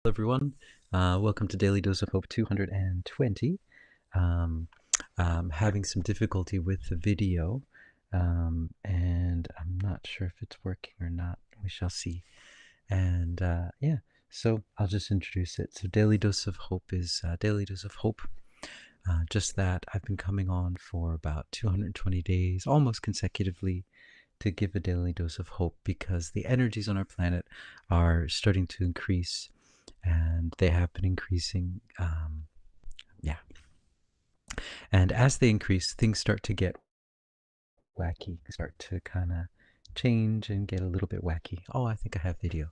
Hello everyone, welcome to Daily Dose of Hope 220. I'm having some difficulty with the video, and I'm not sure if it's working or not. We shall see. And yeah, so I'll just introduce it. So Daily Dose of Hope is Daily Dose of Hope. Just that I've been coming on for about 220 days, almost consecutively, to give a daily dose of hope because the energies on our planet are starting to increase, and they have been increasing. Yeah. And as they increase, things start to get wacky, start to kind of change and get a little bit wacky. Oh, I think I have video.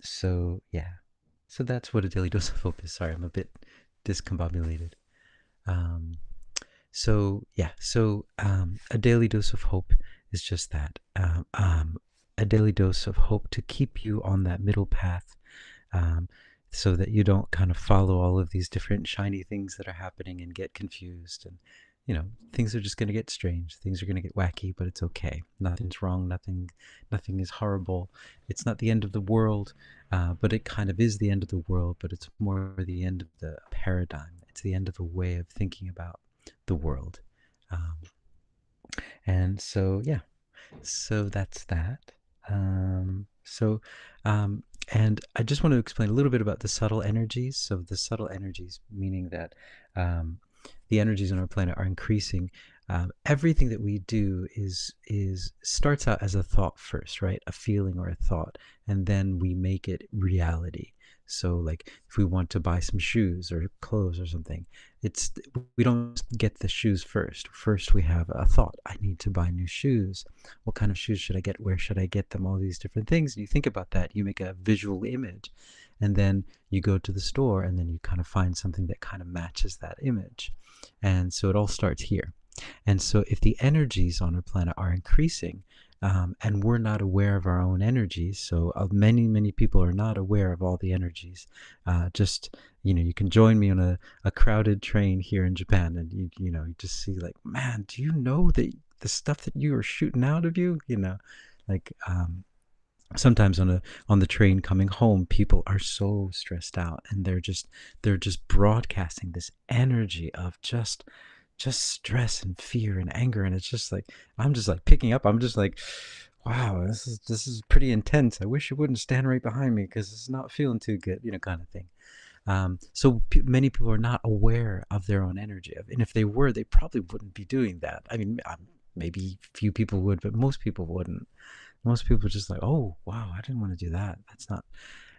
So yeah. So that's what a daily dose of hope is. Sorry, I'm a bit discombobulated. Um, so a daily dose of hope is just that. A daily dose of hope to keep you on that middle path, um, so that you don't kind of follow all of these different shiny things that are happening and get confused. And things are just going to get strange. Things are going to get wacky, but it's okay. Nothing's wrong. Nothing is horrible. It's not the end of the world, but it kind of is the end of the world. But it's more the end of the paradigm. It's the end of a way of thinking about the world. Um, and so, yeah, so that's that. Um, so, um, and I just want to explain a little bit about the subtle energies. So, the subtle energies, meaning that um, the energies on our planet are increasing. Everything that we do is starts out as a thought first, right? A feeling or a thought, and then we make it reality. So, like, if we want to buy some shoes or clothes or something, it's we don't get the shoes first. First, we have a thought. I need to buy new shoes. What kind of shoes should I get? Where should I get them? All these different things. And you think about that. You make a visual image, and then you go to the store, and then you kind of find something that kind of matches that image. And so it all starts here. And so if the energies on our planet are increasing, and we're not aware of our own energies, so many people are not aware of all the energies. Just you can join me on a crowded train here in Japan, and you just see, like, man, do you know that the stuff that you are shooting out of you, like, sometimes on the train coming home, people are so stressed out, and they're just broadcasting this energy of just stress and fear and anger. And it's just like, I'm just like picking up. I'm just like, wow, this is pretty intense. I wish you wouldn't stand right behind me because it's not feeling too good, kind of thing. So many people are not aware of their own energy, and if they were, they probably wouldn't be doing that. I mean, maybe few people would, but most people wouldn't. Most people are just like, oh wow, I didn't want to do that. That's not.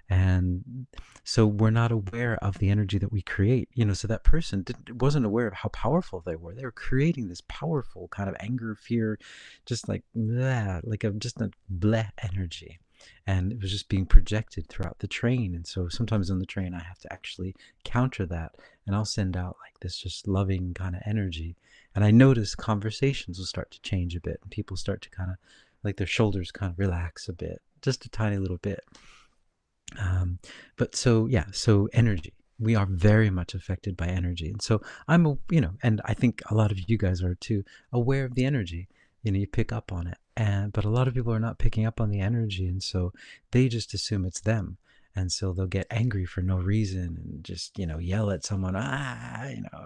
And so we're not aware of the energy that we create. So that person wasn't aware of how powerful they were. They were creating this powerful kind of anger, fear, just like blah, like just a bleh energy. And it was just being projected throughout the train. And so sometimes on the train, I have to actually counter that, and I'll send out like this just loving kind of energy. And I notice conversations will start to change a bit, and people start to kind of, like, their shoulders kind of relax a bit, just a tiny little bit. But so yeah, so energy. We are very much affected by energy, and so and I think a lot of you guys are too, aware of the energy. You pick up on it, but a lot of people are not picking up on the energy, and so they just assume it's them, and so they'll get angry for no reason and just yell at someone,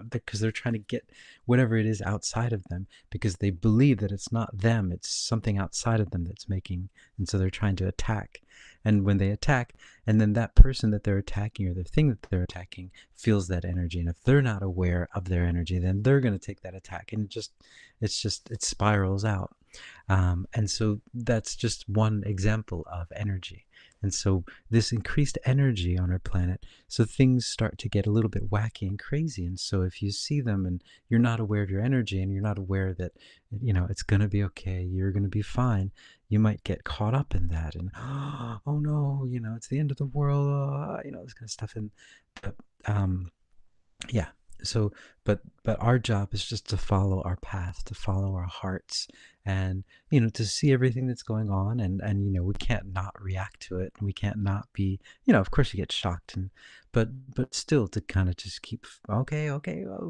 because they're trying to get whatever it is outside of them, because they believe that it's not them, it's something outside of them that's making, and so they're trying to attack. And when they attack, and then that person that they're attacking, or the thing that they're attacking, feels that energy, and if they're not aware of their energy, then they're going to take that attack, and it spirals out. And so that's just one example of energy. And so this increased energy on our planet, so things start to get a little bit wacky and crazy. And so if you see them and you're not aware of your energy, and you're not aware that it's going to be okay, you're going to be fine, you might get caught up in that, and oh no, it's the end of the world, this kind of stuff. And but yeah, so but our job is just to follow our path, to follow our hearts, and to see everything that's going on, and we can't not react to it, and we can't not be, of course you get shocked, and but still to kind of just keep, okay, oh,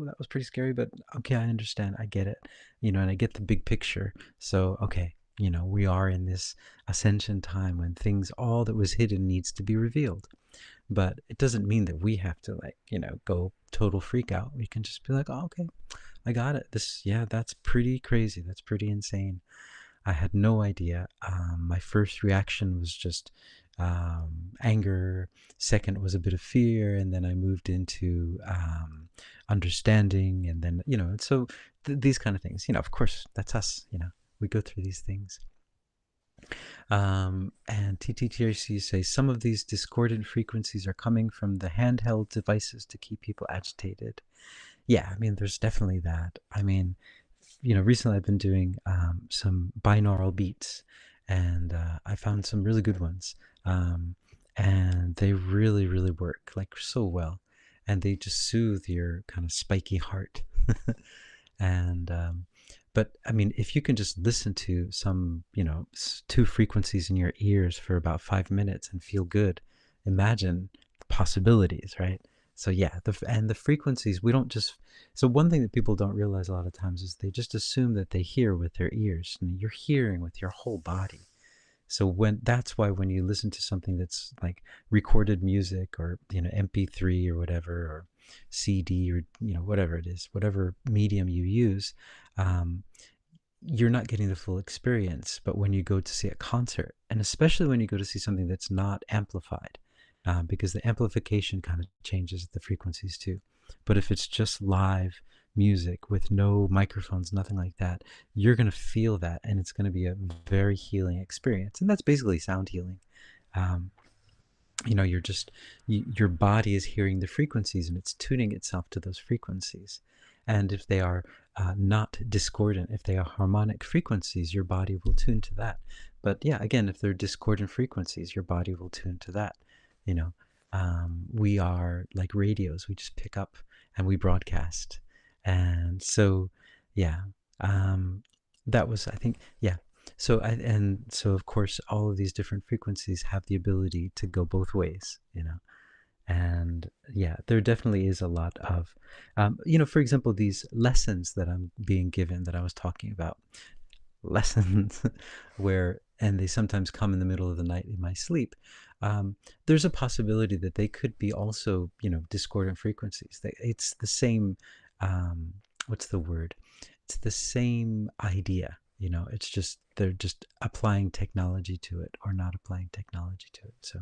that was pretty scary, but okay, I understand, I get it, and I get the big picture. So okay, we are in this ascension time when things, all that was hidden needs to be revealed. But it doesn't mean that we have to, like, go total freak out. We can just be like, oh, okay, I got it. Yeah, that's pretty crazy. That's pretty insane. I had no idea. My first reaction was just anger. Second was a bit of fear, and then I moved into understanding, and then so these kind of things. Of course, that's us. We go through these things. And TTTRC says some of these discordant frequencies are coming from the handheld devices to keep people agitated. Yeah, I mean, there's definitely that. I mean, recently I've been doing some binaural beats, and I found some really good ones. And they really, really work like so well. And they just soothe your kind of spiky heart. And but I mean, if you can just listen to some, two frequencies in your ears for about 5 minutes and feel good, imagine the possibilities, right? So yeah, the frequencies, we don't just. So one thing that people don't realize a lot of times is they just assume that they hear with their ears, and you're hearing with your whole body. So that's why when you listen to something that's like recorded music, or MP3 or whatever, or CD, or whatever it is, whatever medium you use, um, you're not getting the full experience. But when you go to see a concert, and especially when you go to see something that's not amplified, because the amplification kind of changes the frequencies too. But if it's just live music with no microphones, nothing like that, you're going to feel that, and it's going to be a very healing experience. And that's basically sound healing. Um, you're just, your body is hearing the frequencies, and it's tuning itself to those frequencies. And if they are not discordant, if they are harmonic frequencies, your body will tune to that. But yeah, again, if they're discordant frequencies, your body will tune to that. you know we are like radios. We just pick up and we broadcast. And so yeah, that was, I think, yeah. So of course all of these different frequencies have the ability to go both ways. And yeah, there definitely is a lot of for example, these lessons that I'm being given, that I was talking about, lessons and they sometimes come in the middle of the night in my sleep. There's a possibility that they could be also, discordant frequencies. It's the same, what's the word? It's the same idea. It's just they're just applying technology to it or not applying technology to it. So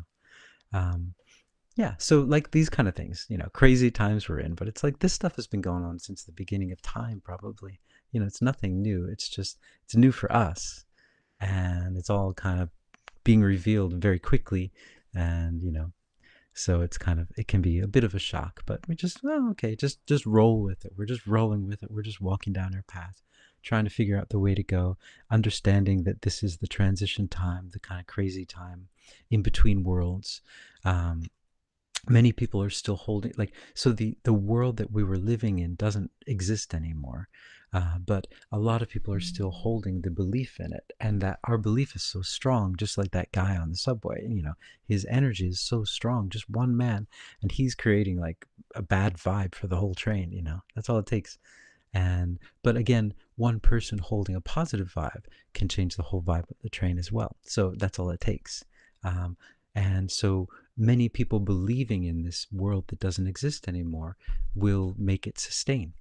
yeah, so like these kind of things, crazy times we're in, but it's like this stuff has been going on since the beginning of time, probably. It's nothing new. It's new for us, and it's all kind of being revealed very quickly. And so it can be a bit of a shock, but we just, oh, okay, just roll with it. We're just rolling with it. We're just walking down our path, trying to figure out the way to go, understanding that this is the transition time, the kind of crazy time in between worlds. Many people are still holding, like, so the world that we were living in doesn't exist anymore, but a lot of people are still holding the belief in it, and that our belief is so strong, just like that guy on the subway. His energy is so strong, just one man, and he's creating like a bad vibe for the whole train. That's all it takes. But again, one person holding a positive vibe can change the whole vibe of the train as well. So that's all it takes. And so many people believing in this world that doesn't exist anymore will make it sustain.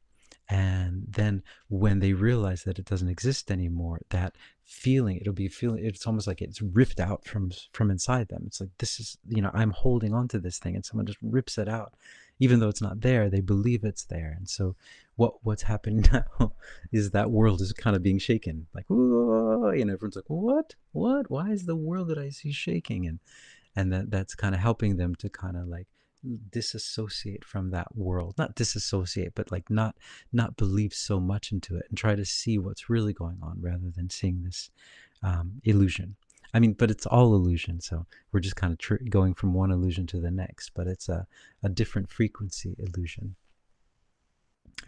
And then when they realize that it doesn't exist anymore, that feeling, it'll be a feeling, it's almost like it's ripped out from inside them. It's like, this is, I'm holding on to this thing, and someone just rips it out. Even though it's not there, they believe it's there. And so what's happening now is that world is kind of being shaken. Like, whoa, everyone's like, what? Why is the world that I see shaking? And that's kind of helping them to kind of like disassociate from that world. Not disassociate, but like not believe so much into it, and try to see what's really going on, rather than seeing this illusion. I mean, but it's all illusion, so we're just kind of going from one illusion to the next, but it's a different frequency illusion.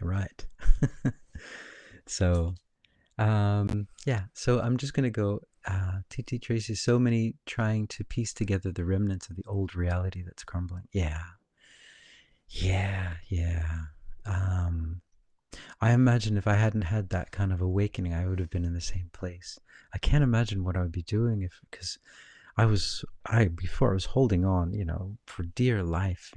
Right. So yeah, so I'm just going to go, TT Tracy, so many trying to piece together the remnants of the old reality that's crumbling. Yeah. Yeah. Um, I imagine if I hadn't had that kind of awakening, I would have been in the same place. I can't imagine what I would be doing if, because before I was holding on, for dear life,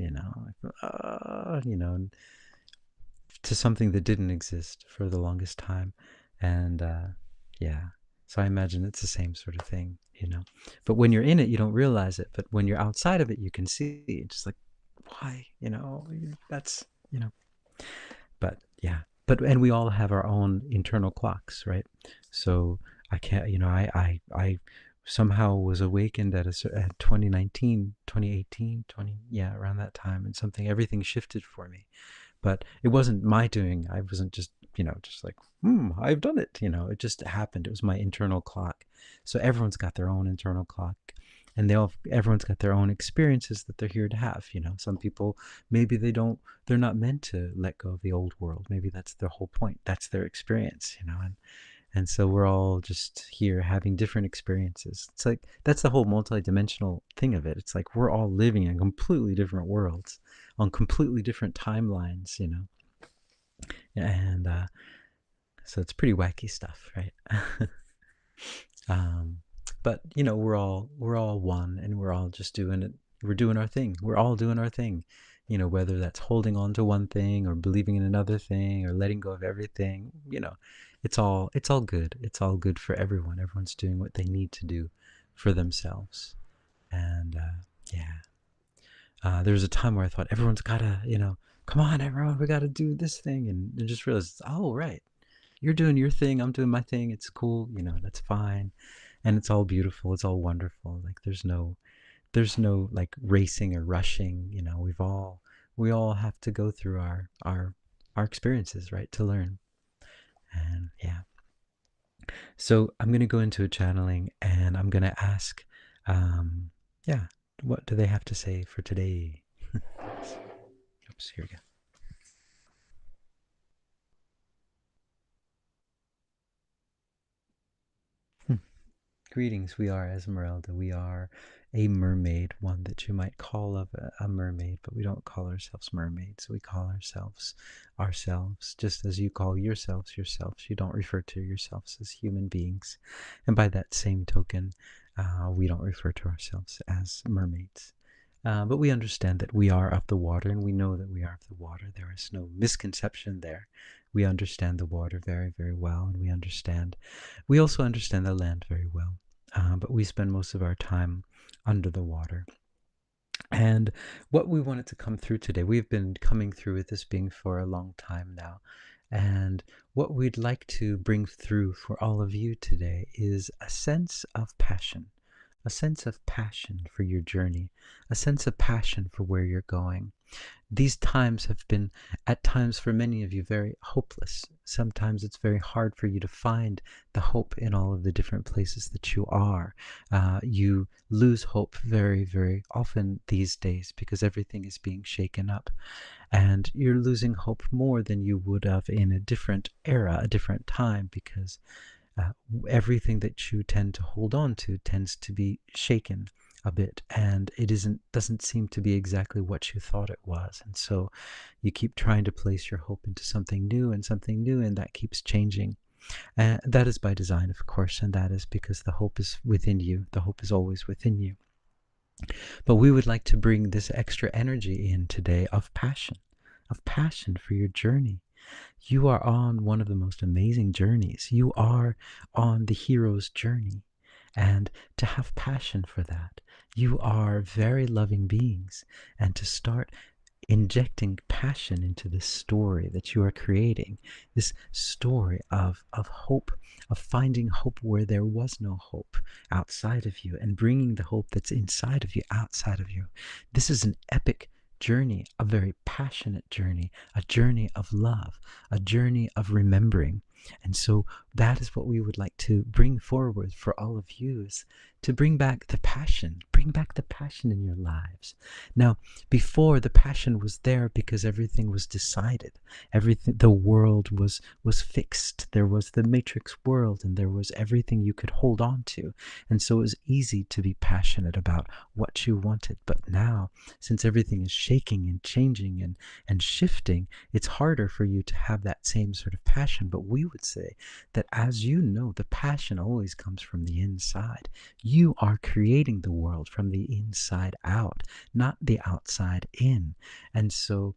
to something that didn't exist for the longest time. And yeah, so I imagine it's the same sort of thing. But when you're in it, you don't realize it. But when you're outside of it, you can see it. Just like, why? That's, but yeah. And we all have our own internal clocks, right? So I can't, I somehow was awakened at 2019, 2018, 20, yeah, around that time, and everything shifted for me. But it wasn't my doing. I wasn't just like, I've done it. It just happened. It was my internal clock. So everyone's got their own internal clock, and everyone's got their own experiences that they're here to have. Some people, maybe they're not meant to let go of the old world. Maybe that's their whole point. That's their experience. And so we're all just here having different experiences. It's like that's the whole multidimensional thing of it. It's like we're all living in completely different worlds on completely different timelines. And so it's pretty wacky stuff, right? um, but we're all one, and we're all just doing it. We're doing our thing. We're all doing our thing. Whether that's holding on to one thing or believing in another thing or letting go of everything. It's all good. It's all good for everyone. Everyone's doing what they need to do for themselves. And yeah, there was a time where I thought everyone's gotta, come on, everyone, we gotta do this thing, and I just realized, oh right, you're doing your thing, I'm doing my thing. It's cool, that's fine, and it's all beautiful. It's all wonderful. Like there's no like racing or rushing. We all have to go through our experiences, right, to learn. And yeah. So I'm going to go into a channeling, and I'm going to ask, yeah, what do they have to say for today? Oops, here we go. Hmm. Greetings. We are Esmeralda. We are a mermaid, one that you might call a mermaid, but we don't call ourselves mermaids. We call ourselves, just as you call yourselves. You don't refer to yourselves as human beings. And by that same token, we don't refer to ourselves as mermaids. But we understand that we are of the water, and we know that we are of the water. There is no misconception there. We understand the water very, very well, and we also understand the land very well. But we spend most of our time under the water. And what we wanted to come through today, we've been coming through with this being for a long time now. And what we'd like to bring through for all of you today is a sense of passion, a sense of passion for your journey, a sense of passion for where you're going. These times have been, at times for many of you, very hopeless. Sometimes it's very hard for you to find the hope in all of the different places that you are. You lose hope very, very often these days because everything is being shaken up. And you're losing hope more than you would have in a different era, a different time, because uh, everything that you tend to hold on to tends to be shaken a bit, and it doesn't seem to be exactly what you thought it was. And so you keep trying to place your hope into something new, and that keeps changing. And that is by design, of course, and that is because the hope is within you. The hope is always within you. But we would like to bring this extra energy in today of passion for your journey. You are on one of the most amazing journeys. You are on the hero's journey. And to have passion for that, you are very loving beings. And to start injecting passion into this story that you are creating, this story of hope, of finding hope where there was no hope outside of you, and bringing the hope that's inside of you outside of you. This is an epic journey, a very passionate journey, a journey of love, a journey of remembering. And so that is what we would like to bring forward for all of you, is to bring back the passion in your lives. Now, before, the passion was there because everything was decided. Everything, the world was fixed. There was the matrix world, and there was everything you could hold on to. And so it was easy to be passionate about what you wanted. But now, since everything is shaking and changing and shifting, it's harder for you to have that same sort of passion. But we would say that, as you know, the passion always comes from the inside. You are creating the world from the inside out, not the outside in. And so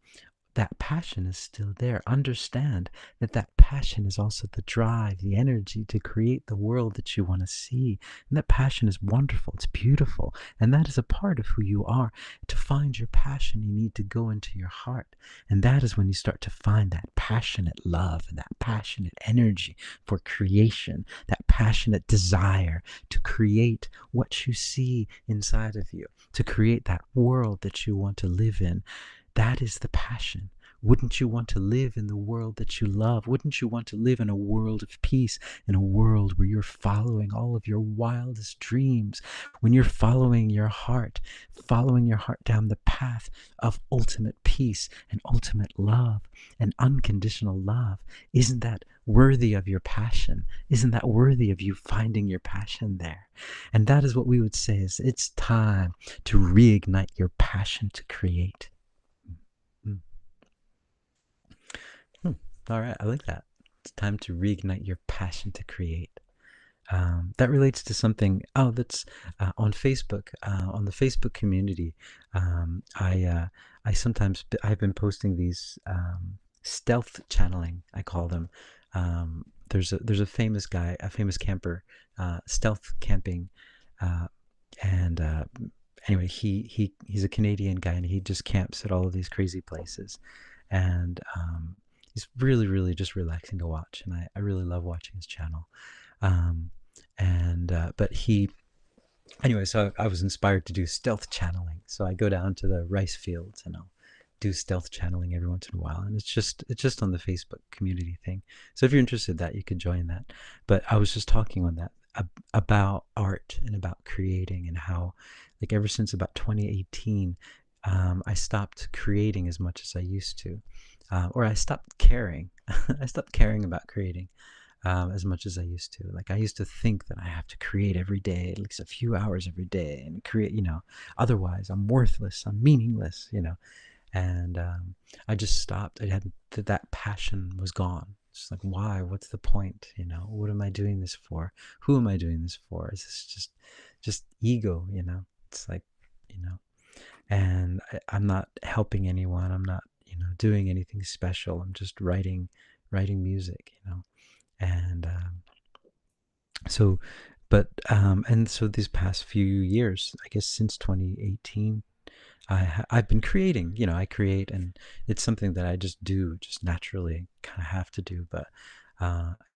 that passion is still there. Understand that that passion is also the drive, the energy to create the world that you want to see. And that passion is wonderful. It's beautiful. And that is a part of who you are. To find your passion, you need to go into your heart. And that is when you start to find that passionate love and that passionate energy for creation, that passionate desire to create what you see inside of you, to create that world that you want to live in. That is the passion. Wouldn't you want to live in the world that you love? Wouldn't you want to live in a world of peace, in a world where you're following all of your wildest dreams, when you're following your heart down the path of ultimate peace and ultimate love and unconditional love? Isn't that worthy of your passion? Isn't that worthy of you finding your passion there? And that is what we would say is, it's time to reignite your passion to create. All right, I like that. It's time to reignite your passion to create. That relates to something. Oh, that's on Facebook. On the Facebook community, I sometimes I've been posting these stealth channeling, I call them. There's a famous guy, a famous camper, stealth camping, and anyway, he's a Canadian guy, and he just camps at all of these crazy places, and he's really, really just relaxing to watch, and I really love watching his channel. But he, anyway, so I was inspired to do stealth channeling. So I go down to the rice fields and I'll do stealth channeling every once in a while, and it's just on the Facebook community thing. So if you're interested in that, you could join that. But I was just talking on that about art and about creating, and how, like, ever since about 2018, I stopped creating as much as I used to, or I stopped caring. I stopped caring about creating as much as I used to. Like, I used to think that I have to create every day, at least a few hours every day, and create, otherwise I'm worthless, I'm meaningless, And I just stopped. I had that passion was gone. It's like, why? What's the point? What am I doing this for? Who am I doing this for? Is this just ego? It's like, and I'm not helping anyone. I'm not, doing anything special. I'm just writing music, and so, and so these past few years, I guess since 2018, I've been creating. I create, and it's something that I just do, just naturally, kind of have to do. But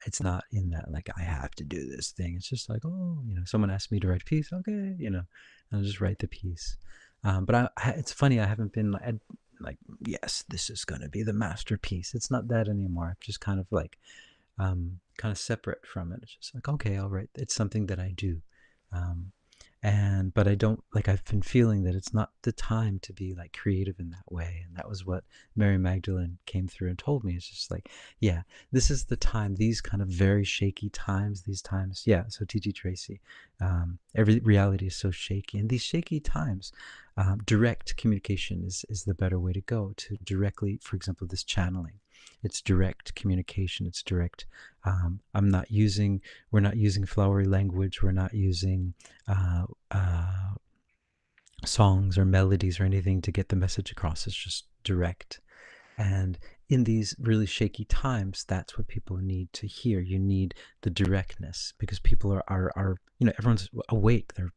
it's not in that, like, I have to do this thing. It's just like, oh, someone asked me to write a piece, okay, and I'll just write the piece. But it's funny, I haven't been like, yes, this is going to be the masterpiece. It's not that anymore. I'm just kind of like, kind of separate from it. It's just like, okay, all right, it's something that I do. But I don't, like, I've been feeling that it's not the time to be like creative in that way. And that was what Mary Magdalene came through and told me. It's just like, yeah, this is the time, these kind of very shaky times, these times. Yeah. So TG Tracy, every reality is so shaky, and these shaky times, direct communication is the better way to go, to directly, for example, this channeling. It's direct communication. It's direct. We're not using flowery language. We're not using songs or melodies or anything to get the message across. It's just direct. And in these really shaky times, that's what people need to hear. You need the directness, because people are everyone's awake. They're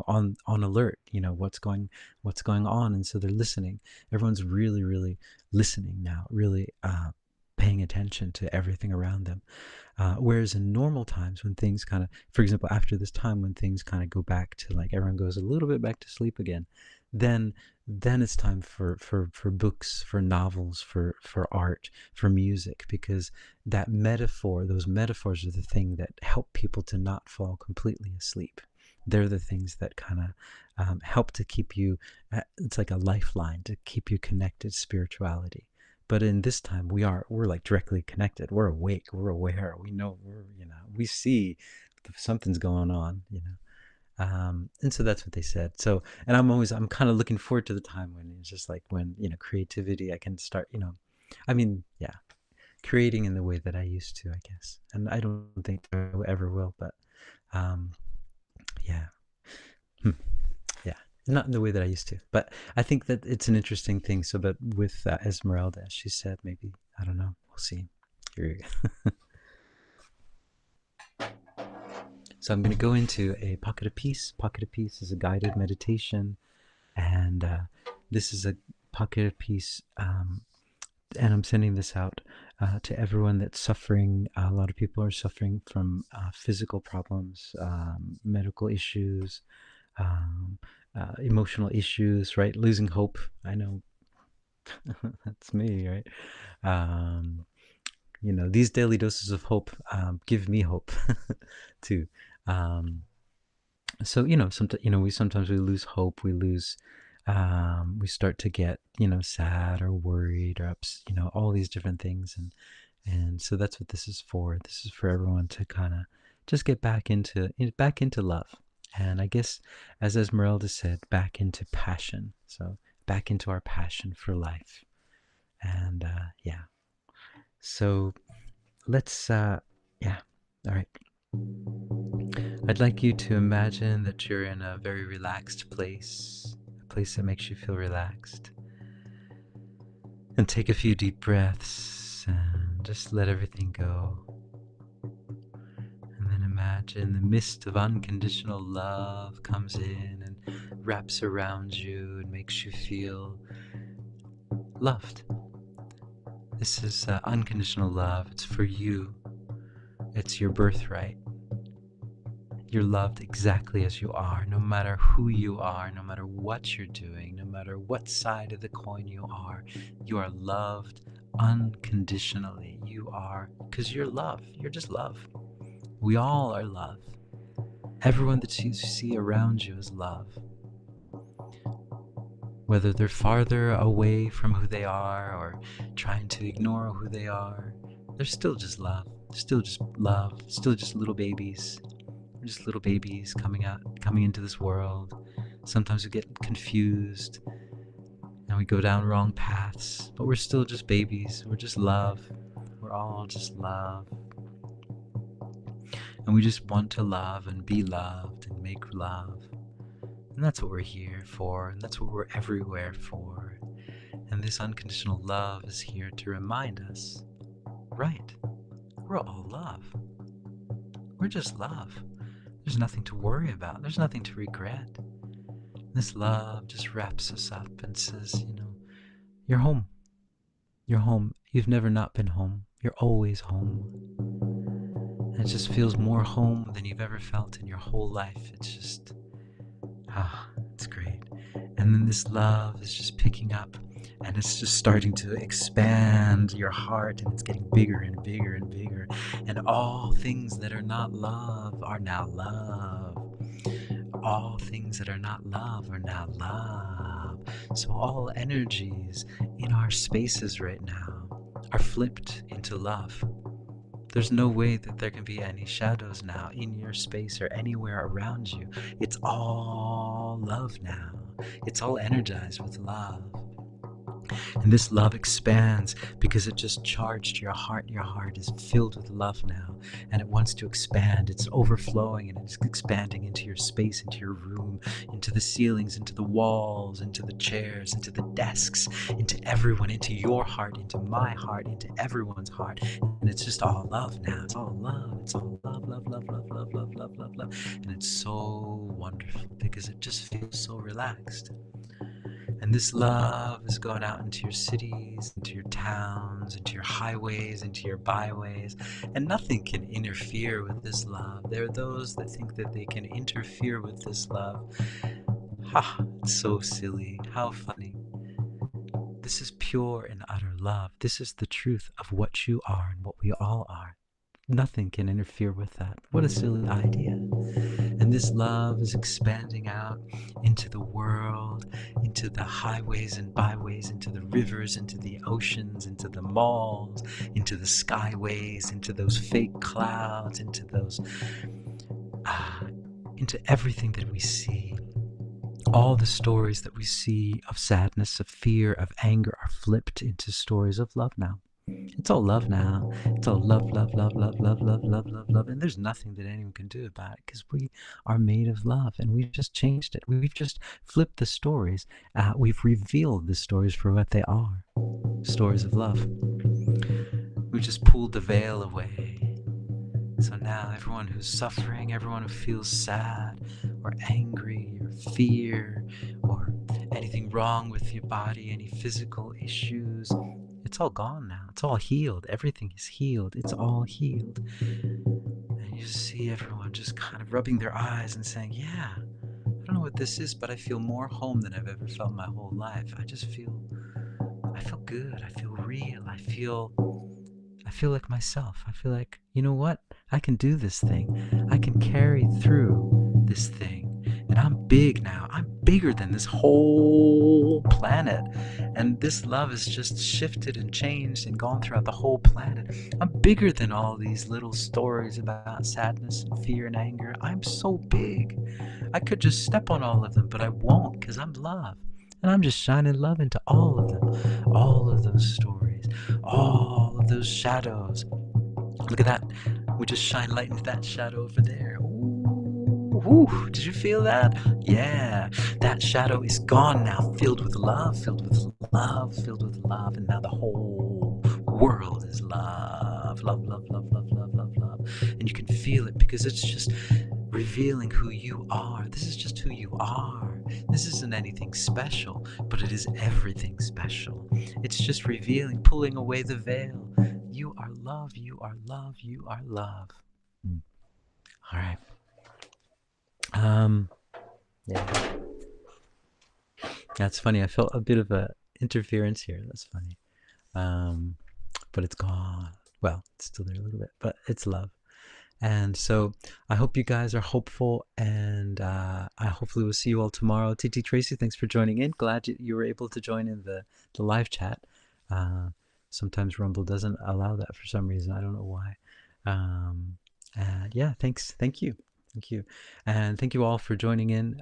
on alert. What's going on, and so they're listening. Everyone's really, really listening now. Really paying attention to everything around them. Whereas in normal times, when things kind of, for example, after this time, when things kind of go back to, like, everyone goes a little bit back to sleep again, then then it's time for books, for novels, for art, for music, because those metaphors are the thing that help people to not fall completely asleep. They're the things that kind of help to keep you, it's like a lifeline to keep you connected to spirituality. But in this time, we're like directly connected. We're awake, we're aware, we know, we see something's going on, and so that's what they said. So, and I'm kind of looking forward to the time when it's just like when, creativity, I can start, I mean, yeah, creating in the way that I used to, I guess. And I don't think I ever will, but um, yeah, hmm, yeah, not in the way that I used to. But I think that it's an interesting thing. So, but with Esmeralda, as she said, maybe, I don't know, we'll see. Here you go. So I'm going to go into a pocket of peace. Pocket of peace is a guided meditation, and this is a pocket of peace, and I'm sending this out to everyone that's suffering. A lot of people are suffering from physical problems, medical issues, um, emotional issues, right? Losing hope. I know that's me, right? Um, these daily doses of hope give me hope too. Um, so sometimes we lose hope, we start to get sad or worried or all these different things, and so that's what this is for. This is for everyone to kind of just get back into love, and I guess, as Esmeralda said, back into passion. So back into our passion for life. And yeah, so let's yeah, all right. I'd like you to imagine that you're in a very relaxed place, a place that makes you feel relaxed. And take a few deep breaths and just let everything go. And then imagine the mist of unconditional love comes in and wraps around you and makes you feel loved. This is unconditional love. It's for you. It's your birthright. You're loved exactly as you are, no matter who you are, no matter what you're doing, no matter what side of the coin you are. You are loved unconditionally. You are, because you're love. You're just love. We all are love. Everyone that you see around you is love. Whether they're farther away from who they are or trying to ignore who they are, they're still just love. Still just love. Still just little babies. We're just little babies coming into this world. Sometimes we get confused and we go down wrong paths, but we're still just babies. We're just love. We're all just love. And we just want to love and be loved and make love. And that's what we're here for, and that's what we're everywhere for. And this unconditional love is here to remind us, right, we're all love. We're just love. There's nothing to worry about. There's nothing to regret. This love just wraps us up and says, you're home. You're home. You've never not been home. You're always home. And it just feels more home than you've ever felt in your whole life. It's just, it's great. And then this love is just picking up and it's just starting to expand your heart, and it's getting bigger and bigger and bigger. And all things that are not love are now love. All things that are not love are now love. So all energies in our spaces right now are flipped into love. There's no way that there can be any shadows now in your space or anywhere around you. It's all love now. It's all energized with love. And this love expands because it just charged your heart. Your heart is filled with love now, and it wants to expand. It's overflowing and it's expanding into your space, into your room, into the ceilings, into the walls, into the chairs, into the desks, into everyone, into your heart, into my heart, into everyone's heart. And it's just all love now. It's all love. It's all love, love, love, love, love, love, love, love, love. And it's so wonderful because it just feels so relaxed. And this love is going out into your cities, into your towns, into your highways, into your byways. And nothing can interfere with this love. There are those that think that they can interfere with this love. Ha, it's so silly. How funny. This is pure and utter love. This is the truth of what you are and what we all are. Nothing can interfere with that. What a silly idea. And this love is expanding out into the world, into the highways and byways, into the rivers, into the oceans, into the malls, into the skyways, into those fake clouds, into those, ah, into everything that we see. All the stories that we see of sadness, of fear, of anger are flipped into stories of love now. It's all love now. It's all love, love, love, love, love, love, love, love, love. And there's nothing that anyone can do about it because we are made of love and we've just changed it. We've just flipped the stories. We've revealed the stories for what they are, stories of love. We've just pulled the veil away. So now everyone who's suffering, everyone who feels sad or angry or fear or anything wrong with your body, any physical issues, it's all gone now. It's all healed. Everything is healed. It's all healed. And you just see everyone just kind of rubbing their eyes and saying, yeah, I don't know what this is, but I feel more home than I've ever felt my whole life. I feel good. I feel real. I feel like myself. I feel like, you know what? I can do this thing. I can carry through this thing. And I'm big now. I'm bigger than this whole planet. And this love has just shifted and changed and gone throughout the whole planet. I'm bigger than all these little stories about sadness and fear and anger. I'm so big. I could just step on all of them, but I won't because I'm love. And I'm just shining love into all of them, all of those stories, all of those shadows. Look at that. We just shine light into that shadow over there. Ooh, did you feel that? Yeah, that shadow is gone now, filled with love, filled with love, filled with love, and now the whole world is love, love, love, love, love, love, love, love. And you can feel it because it's just revealing who you are. This is just who you are. This isn't anything special, but it is everything special. It's just revealing, pulling away the veil. You are love, you are love, you are love. All right. Um, yeah, that's funny. I felt a bit of a interference here. That's funny. Um, but it's gone. Well, it's still there a little bit, but it's love. And so I hope you guys are hopeful, and I hopefully will see you all tomorrow. TT Tracy, thanks for joining in. Glad you were able to join in the live chat. Sometimes Rumble doesn't allow that for some reason. I don't know why. And yeah, thanks. Thank you. Thank you. And thank you all for joining in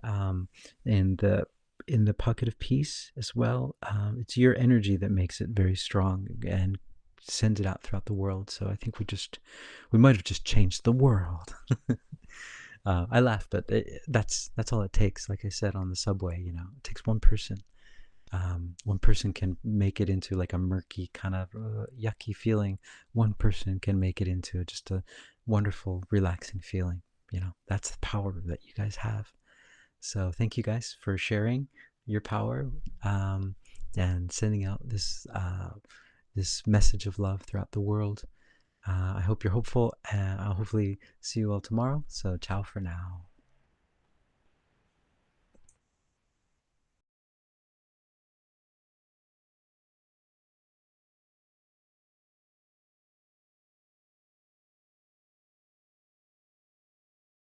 the pocket of peace as well. It's your energy that makes it very strong and sends it out throughout the world. So I think we might have just changed the world. I laugh, but that's all it takes. Like I said on the subway, it takes one person. One person can make it into like a murky kind of yucky feeling. One person can make it into just a wonderful, relaxing feeling. That's the power that you guys have. So thank you guys for sharing your power and sending out this message of love throughout the world. I hope you're hopeful, and I'll hopefully see you all tomorrow. So ciao for now.